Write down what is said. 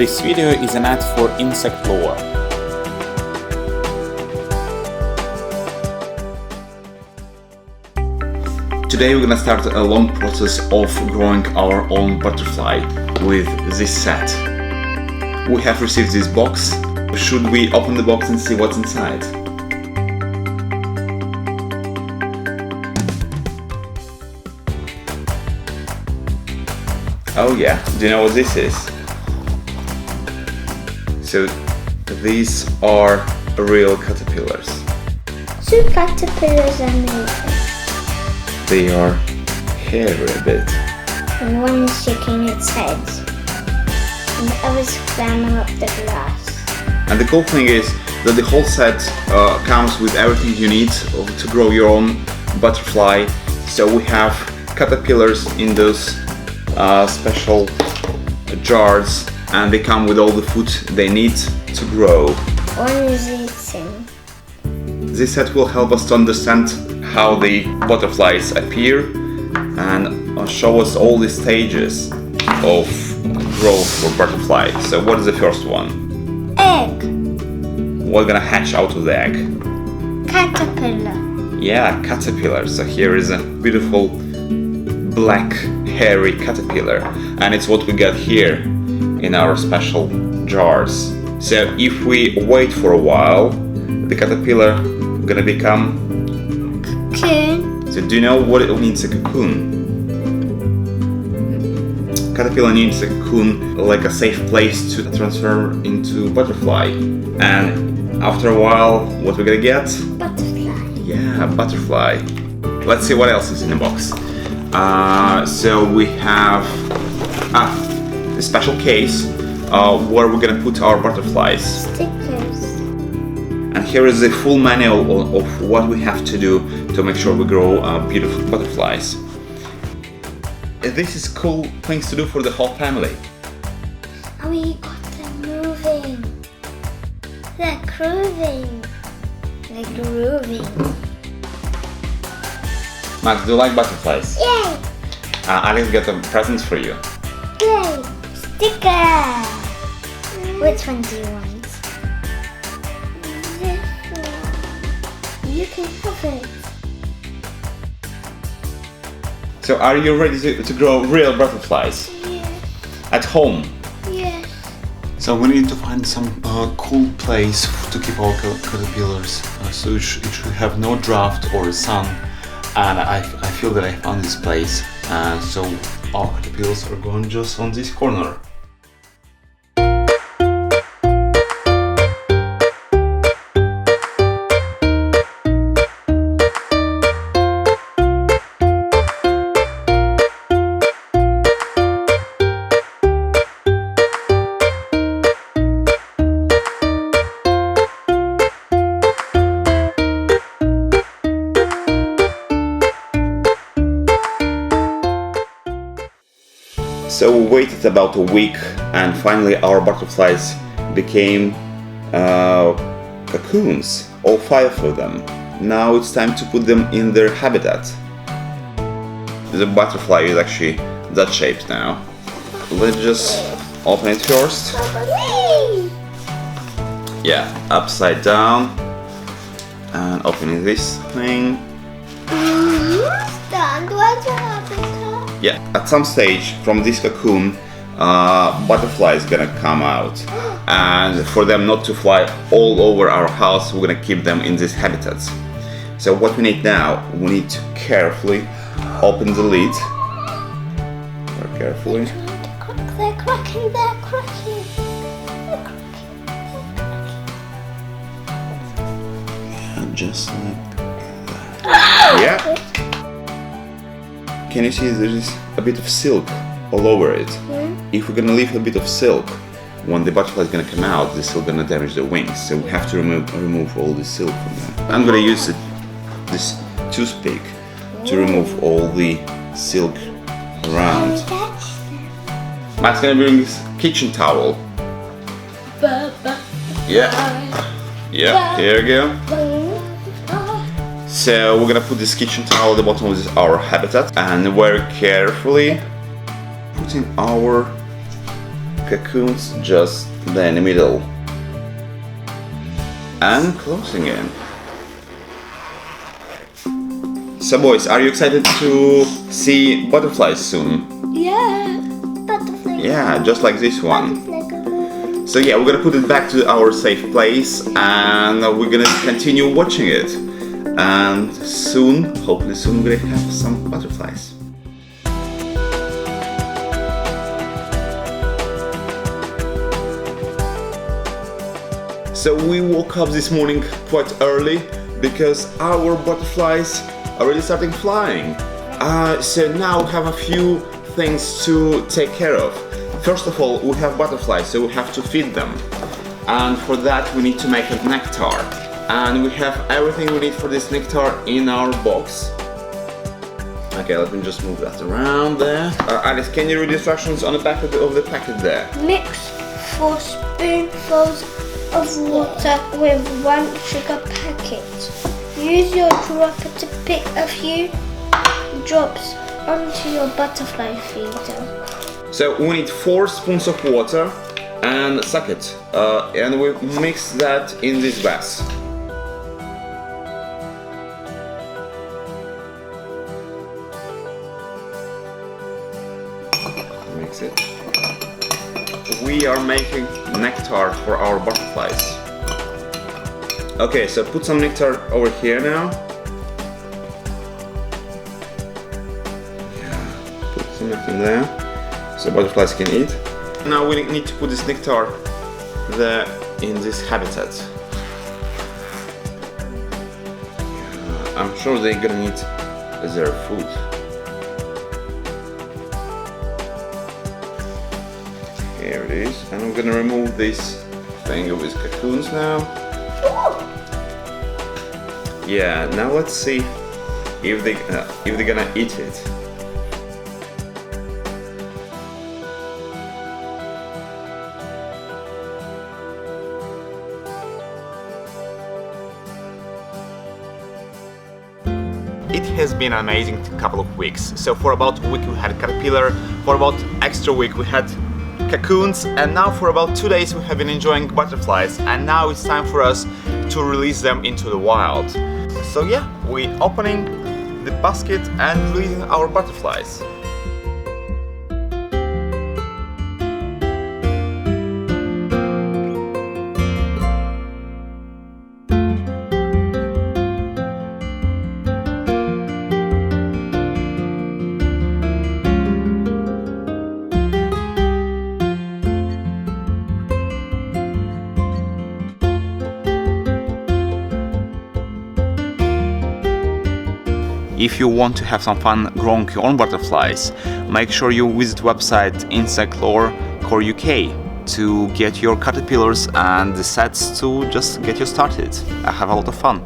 This video is an ad for insect lore. Today we're gonna start a long process of growing our own butterfly with this set. We have received this box. Should we open the box and see what's inside? Oh yeah, do you know what this is? So these are real caterpillars. Two caterpillars are moving. They are hairy a bit. And one is shaking its head. And the others clamber up the glass. And the cool thing is that the whole set comes with everything you need to grow your own butterfly. So we have caterpillars in those special jars, and they come with all the food they need to grow. One is eating. This set will help us to understand how the butterflies appear and show us all the stages of growth for butterfly. So what is the first one? Egg. What's gonna hatch out of the egg? Caterpillar. Yeah, caterpillar. So here is a beautiful black hairy caterpillar, and it's what we got here in our special jars. So if we wait for a while, the caterpillar gonna become Cocoon. So do you know what it means, a cocoon? Caterpillar needs a cocoon, like a safe place to transfer into butterfly. And after a while, what we're gonna get? Butterfly. Yeah, butterfly. Let's see what else is in the box. So we have a special case where we're gonna put our butterflies. Stickers. And here is the full manual of what we have to do to make sure we grow beautiful butterflies. This is cool things to do for the whole family. Oh, we got them moving. They're grooving. They're grooving. Max, do you like butterflies? Yay! Alex got a present for you. Yay! Sticker! Which one do you want? This one. You can have it. So are you ready to grow real butterflies? Yes. At home? Yes. So we need to find some cool place to keep our caterpillars. So it should have no draft or sun. And I feel that I found this place. So our caterpillars are going just on this corner. So we waited about a week, and finally our butterflies became cocoons, all 5 of them. Now it's time to put them in their habitat. The butterfly is actually that shape now. Let's just open it first. Yeah, upside down. And opening this thing. Yeah, at some stage from this cocoon, butterfly is gonna come out, and for them not to fly all over our house, we're gonna keep them in these habitats. So what we need now, we need to carefully open the lid. Very carefully. They're cracking, they're cracking. And just like that. Yeah. Can you see there is a bit of silk all over it? If we're gonna leave a bit of silk, when the butterfly is gonna come out, the silk gonna damage the wings. So we have to remove all the silk from them. I'm gonna use this toothpick to remove all the silk around. Matt's gonna bring his kitchen towel. Yeah. Yeah, here we go. So we're gonna put this kitchen towel at the bottom of our habitat, and very carefully putting our cocoons just there in the middle. And closing it. So boys, are you excited to see butterflies soon? Yeah. Butterfly. Yeah, just like this one. Butterfly. So yeah, we're gonna put it back to our safe place and we're gonna continue watching it. And soon, hopefully soon, we're gonna have some butterflies. So we woke up this morning quite early because our butterflies are really starting flying. So now we have a few things to take care of. First of all, we have butterflies, so we have to feed them. And for that we need to make a nectar. And we have everything we need for this nectar in our box. Okay, let me just move that around there. Alice, can you read the instructions on the back of the packet there? Mix 4 spoonfuls of water with 1 sugar packet. Use your dropper to pick a few drops onto your butterfly feeder. So we need 4 spoons of water and suck it. And we mix that in this vase. Mix it. We are making nectar for our butterflies. Okay, so put some nectar over here now. Yeah, put some nectar there so butterflies can eat. Now we need to put this nectar there in this habitat. Yeah, I'm sure they're gonna need their food. Here it is, and I'm gonna remove this thing with cocoons now. Yeah, now let's see if they're gonna eat it. It has been an amazing couple of weeks. So for about a week we had caterpillar, for about extra week we had cocoons, and now for about 2 days we have been enjoying butterflies, and now it's time for us to release them into the wild. So yeah, we're opening the basket and releasing our butterflies. If you want to have some fun growing your own butterflies, make sure you visit website insectlore.co.uk to get your caterpillars and the sets to just get you started. I have a lot of fun.